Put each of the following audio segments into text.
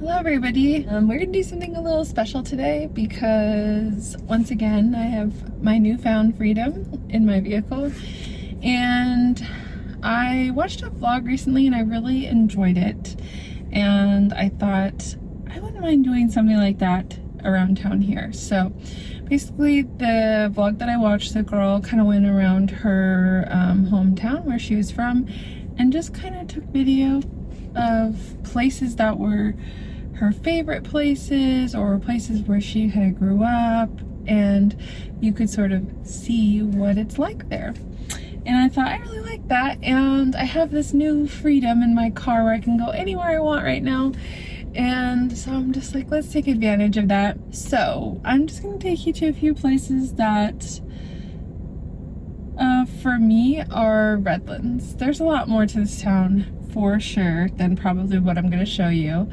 Hello everybody. We're gonna do something a little special today because once again I have my newfound freedom in my vehicle, and I watched a vlog recently and I really enjoyed it, and I thought I wouldn't mind doing something like that around town here. So basically the vlog that I watched, the girl kind of went around her hometown where she was from and just kind of took video of places that were her favorite places or places where she kind of grew up, and you could sort of see what it's like there. And I thought I really like that, and I have this new freedom in my car where I can go anywhere I want right now, and so I'm just like, let's take advantage of that. So I'm just going to take you to a few places that for me are Redlands. There's a lot more to this town for sure than probably what I'm going to show you,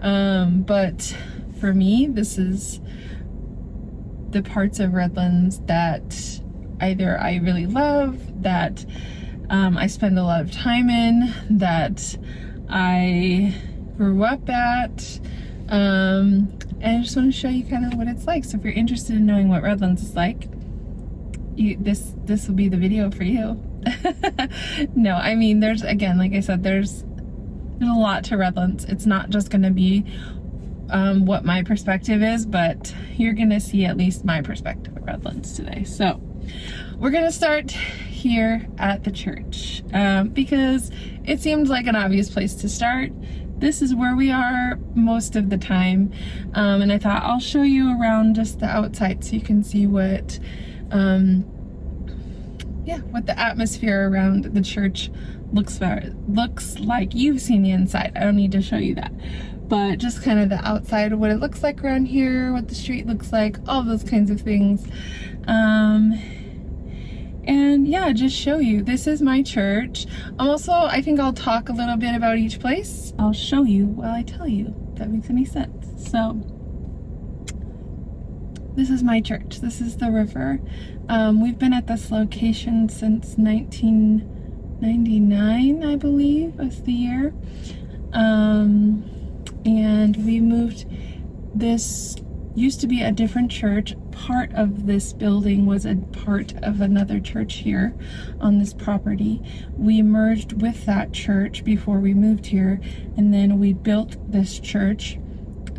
but for me this is the parts of Redlands that either I really love, that I spend a lot of time in, that I grew up at, and I just want to show you kind of what it's like. So if you're interested in knowing what Redlands is like, this will be the video for you. No, I mean, there's, again, like I said, there's a lot to Redlands. It's not just going to be what my perspective is, but you're going to see at least my perspective of Redlands today. So we're going to start here at the church because it seemed like an obvious place to start. This is where we are most of the time, and I thought I'll show you around just the outside so you can see what what the atmosphere around the church looks like. You've seen the inside, I don't need to show you that, but just kind of the outside, what it looks like around here, what the street looks like, all those kinds of things. And yeah, just show you, this is my church. I think I'll talk a little bit about each place. I'll show you while I tell you, if that makes any sense. So this is my church. This is the river. We've been at this location since 1999, I believe was the year. And we moved. This used to be a different church. Part of this building was a part of another church here on this property. We merged with that church before we moved here, and then we built this church,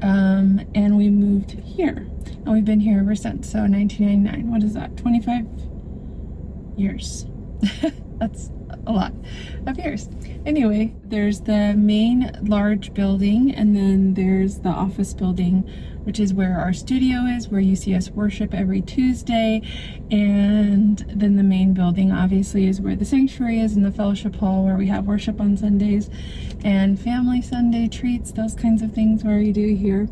and we moved here. And we've been here ever since. So 1999, what is that? 25 years. That's a lot of years. Anyway, there's the main large building, and then there's the office building, which is where our studio is, where you see us worship every Tuesday. And then the main building obviously is where the sanctuary is, and the fellowship hall where we have worship on Sundays and family Sunday treats, those kinds of things where we do here.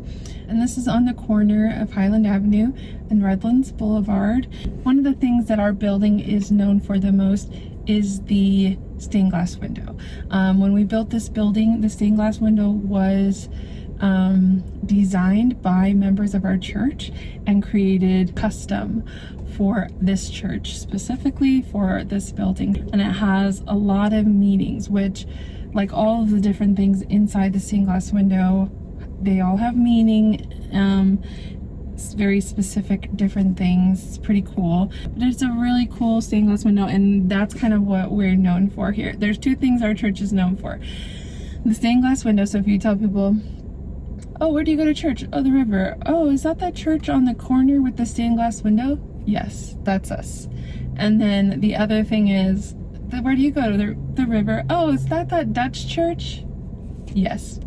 And this is on the corner of Highland Avenue and Redlands Boulevard. One of the things that our building is known for the most is the stained glass window. When we built this building, the stained glass window was designed by members of our church and created custom for this church, specifically for this building. And it has a lot of meanings, which, like all of the different things inside the stained glass window, they all have meaning. It's very specific, different things. It's pretty cool. But it's a really cool stained glass window, and that's kind of what we're known for here. There's two things our church is known for. The stained glass window, so if you tell people, oh, where do you go to church? Oh, the river. Oh, is that church on the corner with the stained glass window? Yes, that's us. And then the other thing is, where do you go? To the river. Oh, is that Dutch church? Yes.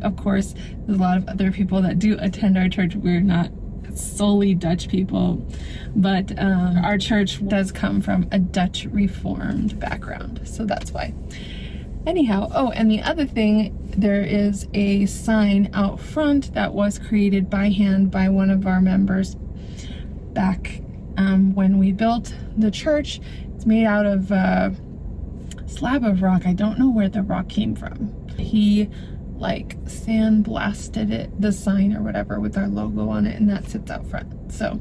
Of course, there's a lot of other people that do attend our church. We're not solely Dutch people, but our church does come from a Dutch Reformed background, so that's why. Anyhow, oh, and the other thing, there is a sign out front that was created by hand by one of our members back when we built the church. It's made out of a slab of rock. I don't know where the rock came from. He like sandblasted it, the sign or whatever, with our logo on it, and that sits out front. So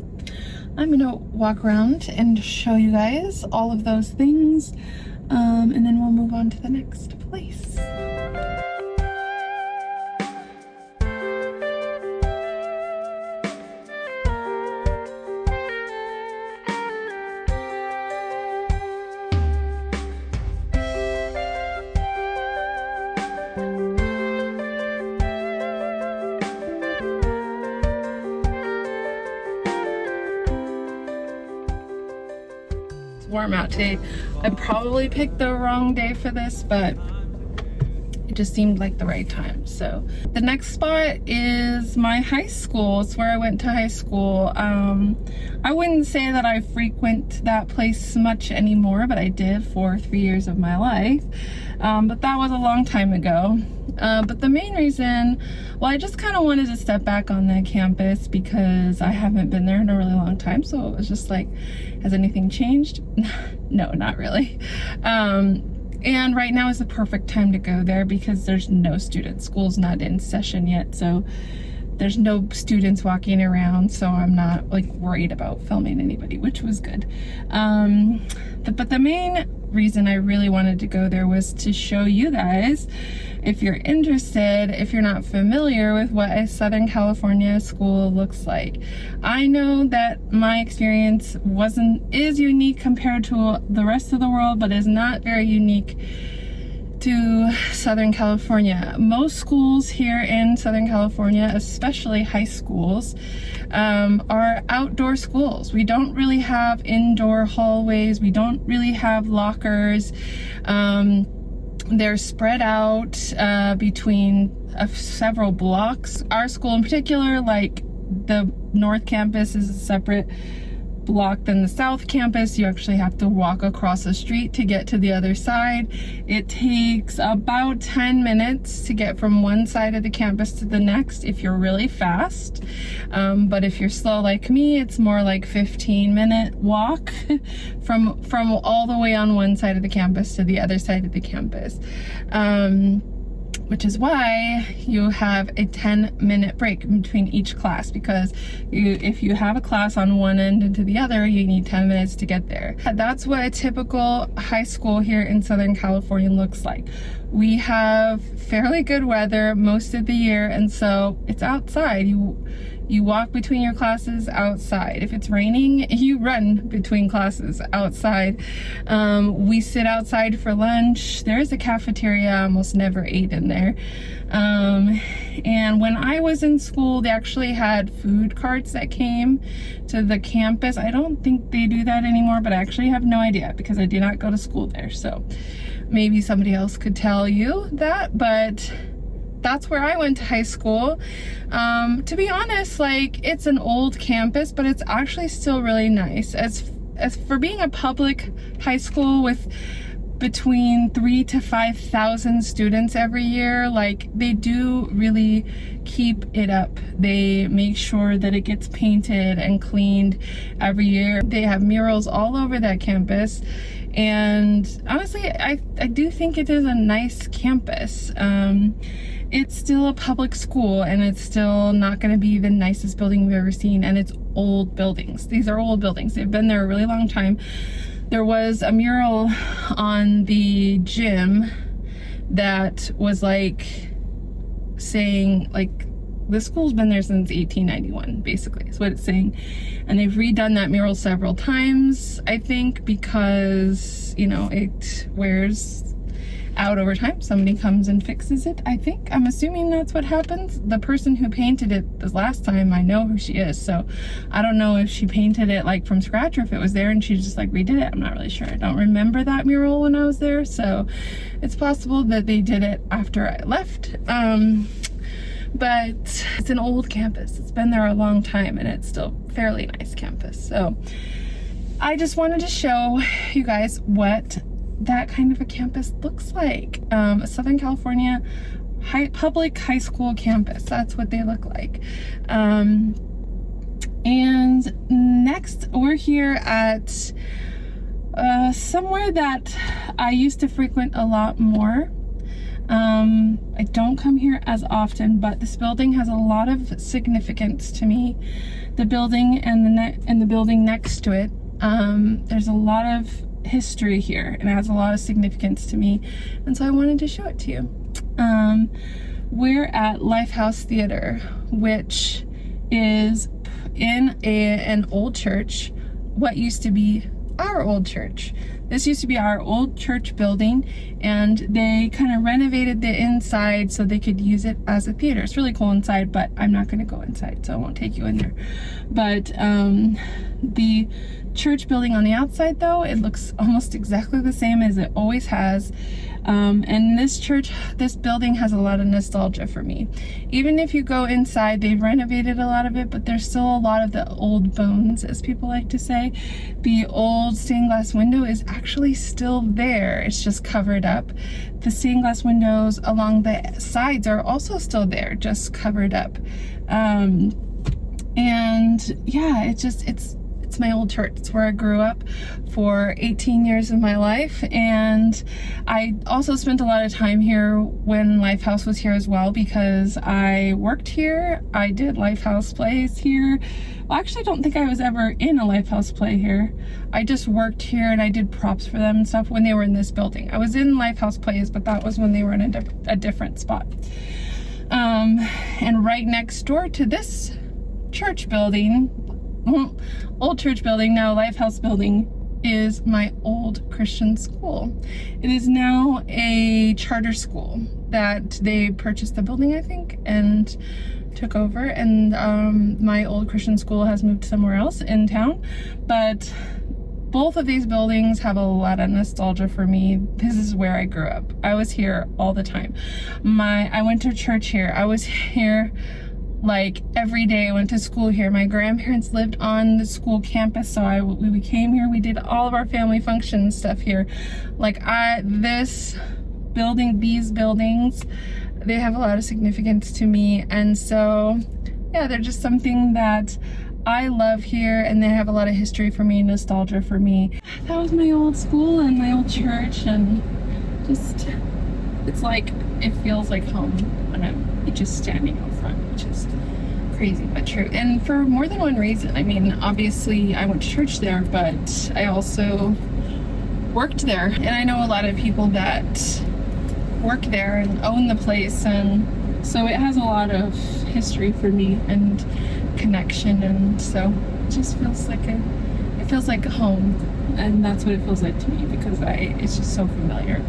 I'm gonna walk around and show you guys all of those things, and then we'll move on to the next place. I'm at today. I probably picked the wrong day for this, but it just seemed like the right time. So the next spot is my high school. It's where I went to high school. I wouldn't say that I frequent that place much anymore, but I did for 3 years of my life. But that was a long time ago. But the main reason, well, I just kind of wanted to step back on that campus because I haven't been there in a really long time. So it was just like, has anything changed? No, not really. And right now is the perfect time to go there because there's no students. School's not in session yet, so there's no students walking around, so I'm not like worried about filming anybody, which was good. But the main reason I really wanted to go there was to show you guys, if you're interested, if you're not familiar with what a Southern California school looks like. I know that my experience is unique compared to the rest of the world, but is not very unique to Southern California. Most schools here in Southern California, especially high schools, are outdoor schools. We don't really have indoor hallways. We don't really have lockers. They're spread out between several blocks. Our school in particular, like the North Campus, is a separate block than the South Campus. You actually have to walk across the street to get to the other side. It takes about 10 minutes to get from one side of the campus to the next if you're really fast. But if you're slow like me, it's more like 15-minute walk from all the way on one side of the campus to the other side of the campus. Which is why you have a 10-minute break between each class, because if you have a class on one end and to the other, you need 10 minutes to get there. That's what a typical high school here in Southern California looks like. We have fairly good weather most of the year, and so it's outside. You walk between your classes outside. If it's raining, you run between classes outside. We sit outside for lunch. There is a cafeteria. I almost never ate in there. And when I was in school, they actually had food carts that came to the campus. I don't think they do that anymore, but I actually have no idea because I did not go to school there. So maybe somebody else could tell you that, but that's where I went to high school. To be honest, like, it's an old campus, but it's actually still really nice. As for being a public high school with between 3,000 to 5,000 students every year, like, they do really keep it up. They make sure that it gets painted and cleaned every year. They have murals all over that campus. And honestly, I do think it is a nice campus. It's still a public school, and it's still not going to be the nicest building we've ever seen, and it's old buildings. These are old buildings. They've been there a really long time. There was a mural on the gym that was like saying, like, the school's been there since 1891, basically, is what it's saying. And they've redone that mural several times, I think, because, you know, it wears out over time. Somebody comes and fixes it, I think. I'm assuming that's what happens. The person who painted it the last time, I know who she is, so I don't know if she painted it like from scratch or if it was there and she just like redid it. I'm not really sure. I don't remember that mural when I was there, so it's possible that they did it after I left. But it's an old campus. It's been there a long time, and it's still a fairly nice campus. So I just wanted to show you guys what that kind of a campus looks like. A Southern California public high school campus. That's what they look like. And next, we're here at somewhere that I used to frequent a lot more. I don't come here as often, but this building has a lot of significance to me. The building and the building next to it, there's a lot of history here, and it has a lot of significance to me, and so I wanted to show it to you. We're at Lifehouse Theater, which is in an old church, what used to be our old church. This used to be our old church building, and they kind of renovated the inside so they could use it as a theater. It's really cool inside, but I'm not going to go inside, so I won't take you in there. But the church building on the outside, though, it looks almost exactly the same as it always has. And this building has a lot of nostalgia for me. Even if you go inside, they've renovated a lot of it, but there's still a lot of the old bones, as people like to say. The old stained glass window is actually still there. It's just covered up. The stained glass windows along the sides are also still there, just covered up. And yeah, it's my old church. It's where I grew up for 18 years of my life, and I also spent a lot of time here when Lifehouse was here as well, because I worked here. I did Lifehouse plays here. Well, actually, I don't think I was ever in a Lifehouse play here. I just worked here and I did props for them and stuff when they were in this building. I was in Lifehouse plays, but that was when they were in a different spot. And right next door to this church building, old church building, now Lifehouse building, is my old Christian school. It is now a charter school that they purchased the building, I think, and took over, and my old Christian school has moved somewhere else in town. But both of these buildings have a lot of nostalgia for me. This is where I grew up. I was here all the time. I went to church here. I was here like every day. I went to school here. My grandparents lived on the school campus, so we came here. We did all of our family function stuff here. Like this building, these buildings, they have a lot of significance to me, and so yeah, they're just something that I love here, and they have a lot of history for me, nostalgia for me. That was my old school and my old church, and just it feels like home when I'm just standing out front, which is crazy but true. And for more than one reason. I mean, obviously I went to church there, but I also worked there, and I know a lot of people that work there and own the place, and so it has a lot of history for me and connection, and so it just feels like home, and that's what it feels like to me, because it's just so familiar.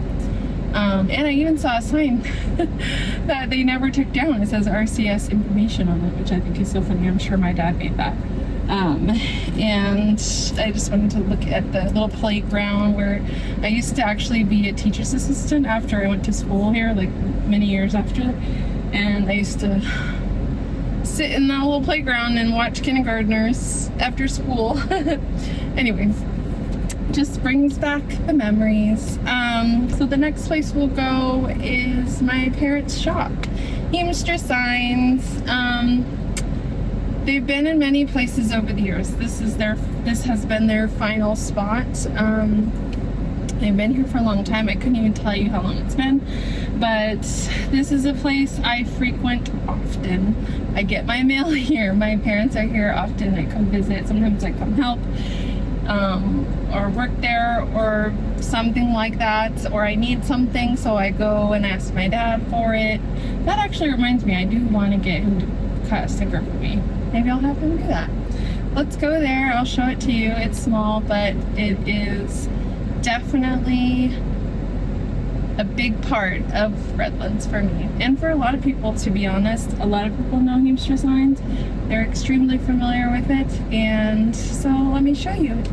And I even saw a sign that they never took down. It says RCS information on it, which I think is so funny. I'm sure my dad made that. And I just wanted to look at the little playground where I used to actually be a teacher's assistant after I went to school here, like many years after. And I used to sit in that little playground and watch kindergartners after school. Anyways, just brings back the memories. So the next place we'll go is my parents' shop, Heemstra Signs. They've been in many places over the years. This has been their final spot. They've been here for a long time. I couldn't even tell you how long it's been, but this is a place I frequent often. I get my mail here. My parents are here often. I come visit. Sometimes I come help, or work there, or something like that, or I need something, so I go and ask my dad for it. That actually reminds me, I do want to get him to cut a sticker for me. Maybe I'll have him do that. Let's go there. I'll show it to you. It's small, but it is definitely a big part of Redlands for me, and for a lot of people, to be honest. A lot of people know Heemstra Signs. They're extremely familiar with it, and so let me show you.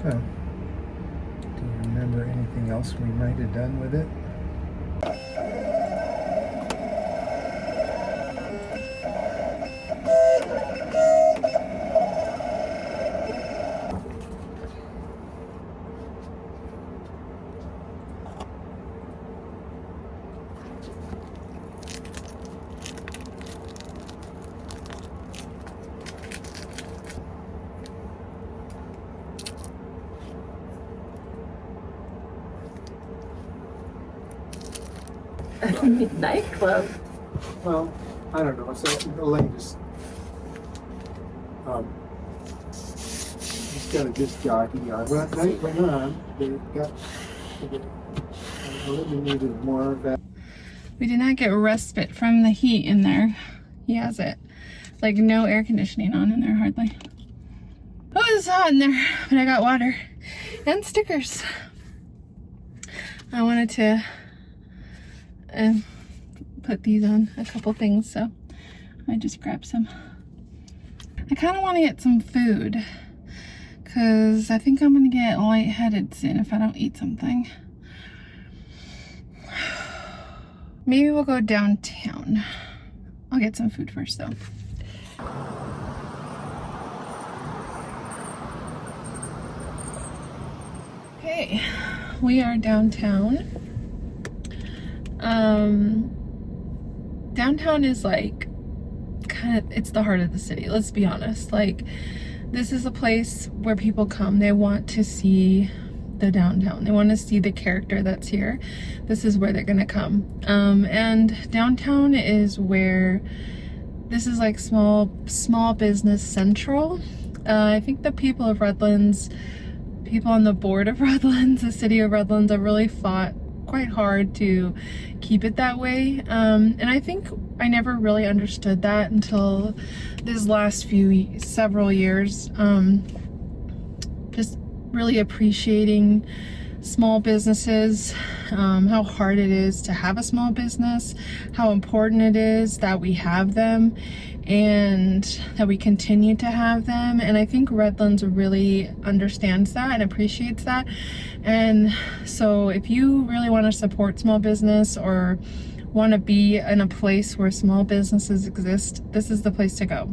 Oh. Do you remember anything else we might have done with it? Nightclub. Well, I don't know. So the latest. Just got a disc jockey. Well, they went on. They got I really needed more of that. We did not get respite from the heat in there. He has it. Like no air conditioning on in there hardly. Oh, it's hot in there, but I got water and stickers. I wanted to put these on a couple things, so I just grabbed some. I kind of want to get some food because I think I'm going to get lightheaded soon if I don't eat something. Maybe we'll go downtown. I'll get some food first though. Okay, we are downtown. Downtown is like it's the heart of the city, let's be honest. Like, this is a place where people come. They want to see the downtown. They want to see the character that's here. This is where they're gonna come. And downtown is where this is like small business central. I think the people of Redlands, people on the board of Redlands, the city of Redlands, have really fought quite hard to keep it that way. And I think I never really understood that until this last several years. Just really appreciating small businesses, how hard it is to have a small business, how important it is that we have them and that we continue to have them. And I think Redlands really understands that and appreciates that. And so if you really want to support small business or want to be in a place where small businesses exist, this is the place to go,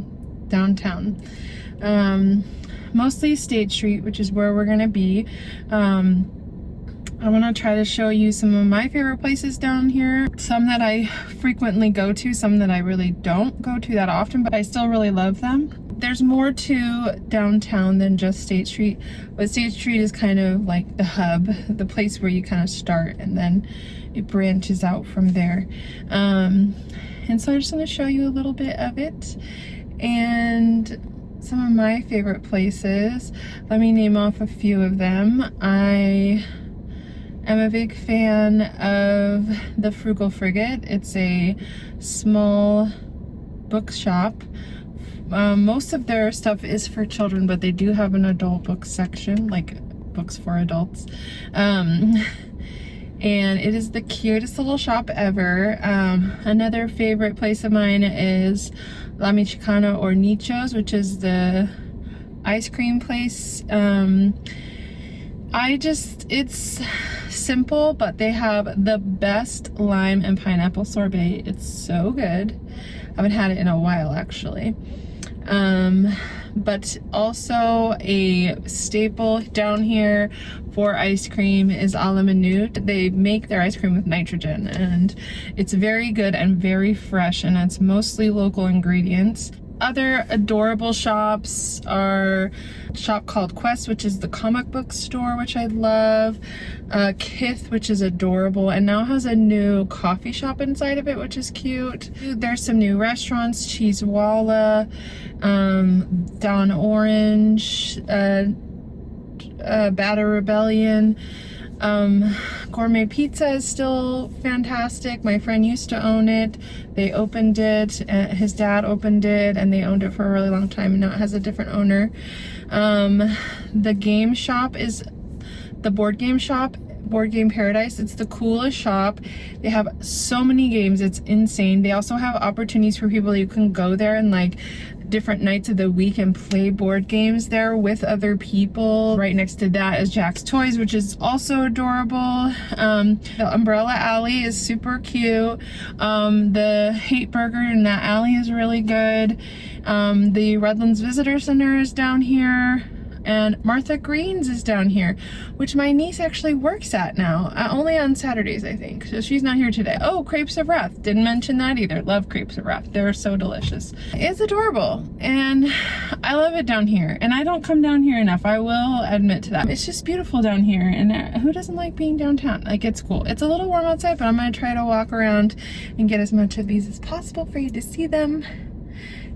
downtown. Mostly State Street, which is where we're gonna be. I want to try to show you some of my favorite places down here. Some that I frequently go to, some that I really don't go to that often, but I still really love them. There's more to downtown than just State Street, but State Street is kind of like the hub, the place where you kind of start and then it branches out from there. And so I just want to show you a little bit of it and some of my favorite places. Let me name off a few of them. I am a big fan of the Frugal Frigate. It's a small bookshop. Most of their stuff is for children, but they do have an adult book section, like books for adults. And it is the cutest little shop ever. Another favorite place of mine is La Michicana or Nicho's, which is the ice cream place. It's simple, but they have the best lime and pineapple sorbet. It's so good. I haven't had it in a while, actually. But also a staple down here for ice cream is a la minute. They make their ice cream with nitrogen and it's very good and very fresh, and it's mostly local ingredients. Other adorable shops are a shop called Quest, which is the comic book store, which I love. Kith, which is adorable and now has a new coffee shop inside of it, which is cute. There's some new restaurants, Cheesewalla, Dawn Orange, Batter Rebellion. Gourmet Pizza is still fantastic. My friend used to own it. They opened it, his dad opened it, and they owned it for a really long time, and now it has a different owner. The game shop is the board game shop, Board Game Paradise. It's the coolest shop. They have so many games, it's insane. They also have opportunities for people. You can go there and like different nights of the week and play board games there with other people. Right next to that is Jack's Toys, which is also adorable. The Umbrella Alley is super cute. The Hate Burger in that alley is really good. The Redlands Visitor Center is down here. And Martha Green's is down here, which my niece actually works at now, only on Saturdays, I think. So she's not here today. Oh, Crepes of Wrath. Didn't mention that either. Love Crepes of Wrath. They're so delicious. It's adorable. And I love it down here. And I don't come down here enough. I will admit to that. It's just beautiful down here. And who doesn't like being downtown? Like, it's cool. It's a little warm outside, but I'm going to try to walk around and get as much of these as possible for you to see them.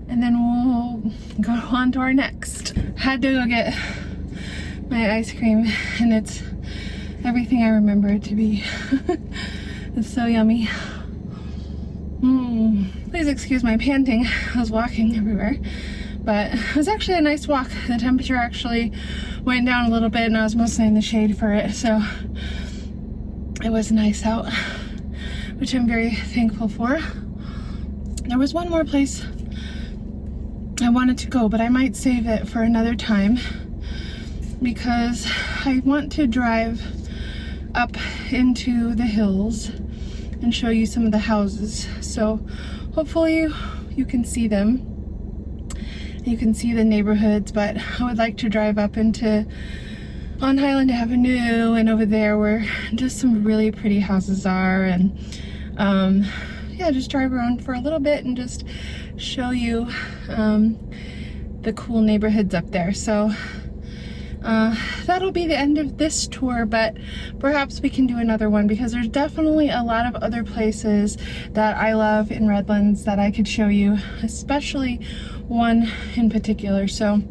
And then we'll go on to our next. Had to go get my ice cream, and it's everything I remember it to be. It's so yummy. Please excuse my panting. I was walking everywhere, but it was actually a nice walk. The temperature actually went down a little bit and I was mostly in the shade for it, so it was nice out, which I'm very thankful for. There was one more place I wanted to go, but I might save it for another time because I want to drive up into the hills and show you some of the houses. So hopefully you can see them. You can see the neighborhoods, but I would like to drive up on Highland Avenue and over there where just some really pretty houses are, and yeah, just drive around for a little bit and just show you the cool neighborhoods up there. So that'll be the end of this tour, but perhaps we can do another one because there's definitely a lot of other places that I love in Redlands that I could show you, especially one in particular. So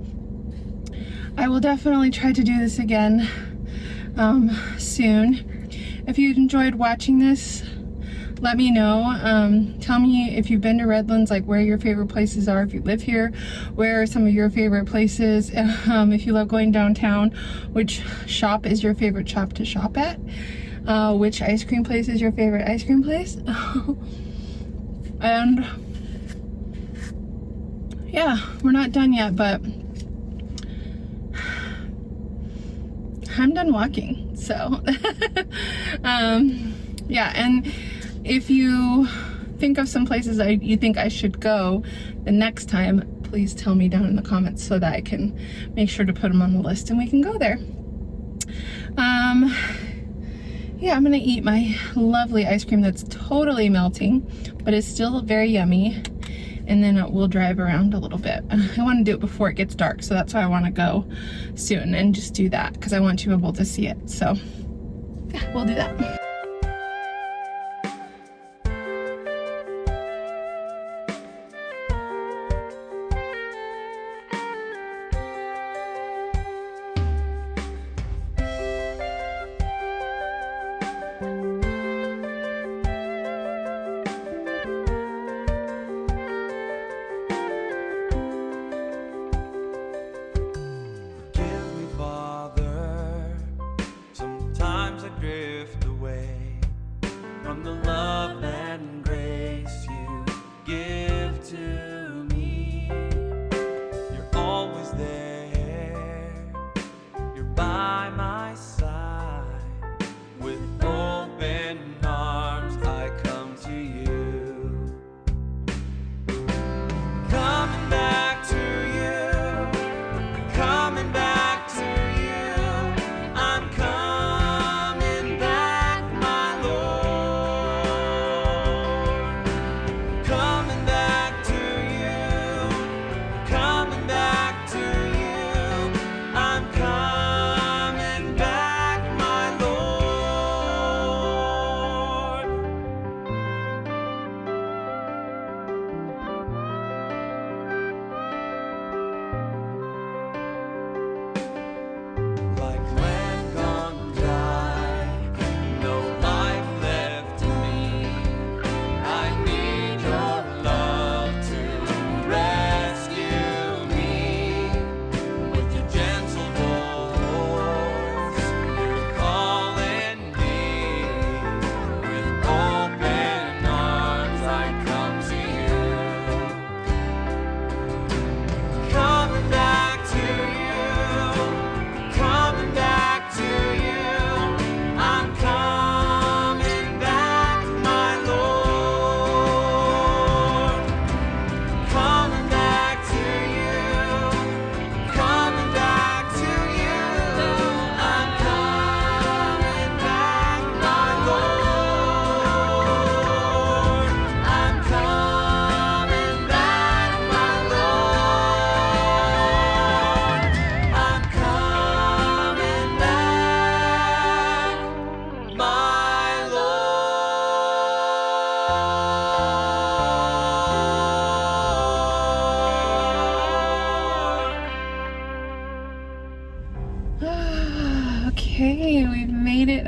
I will definitely try to do this again soon. If you enjoyed watching this, let me know. Tell me if you've been to Redlands, like where your favorite places are. If you live here, where are some of your favorite places? If you love going downtown, which shop is your favorite shop to shop at? Which ice cream place is your favorite ice cream place? And yeah, we're not done yet, but I'm done walking. So yeah, and if you think of some places you think I should go the next time, please tell me down in the comments so that I can make sure to put them on the list and we can go there. Yeah, I'm gonna eat my lovely ice cream that's totally melting, but it's still very yummy. And then we'll drive around a little bit. I want to do it before it gets dark, so that's why I want to go soon and just do that because I want to be able to see it. So yeah, we'll do that. Forgive me, Father, sometimes I drift away.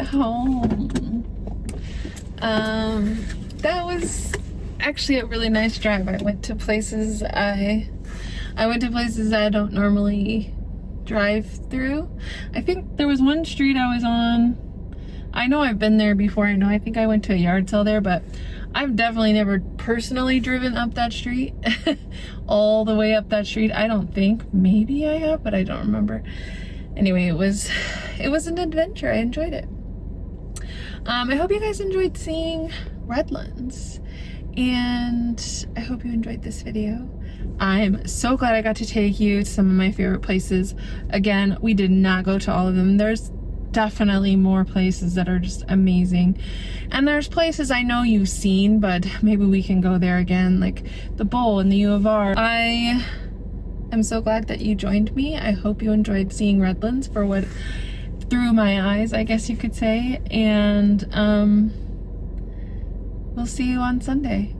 home. That was actually a really nice drive. I went to places I don't normally drive through. I think there was one street I was on. I know I've been there before. I think I went to a yard sale there, but I've definitely never personally driven up that street. All the way up that street. I don't think. Maybe I have, but I don't remember. Anyway, it was an adventure. I enjoyed it. I hope you guys enjoyed seeing Redlands, and I hope you enjoyed this video. I'm so glad I got to take you to some of my favorite places. Again, we did not go to all of them. There's definitely more places that are just amazing, and there's places I know you've seen, but maybe we can go there again, like the Bowl and the U of R. I am so glad that you joined me. I hope you enjoyed seeing Redlands for what through my eyes, I guess you could say, and we'll see you on Sunday.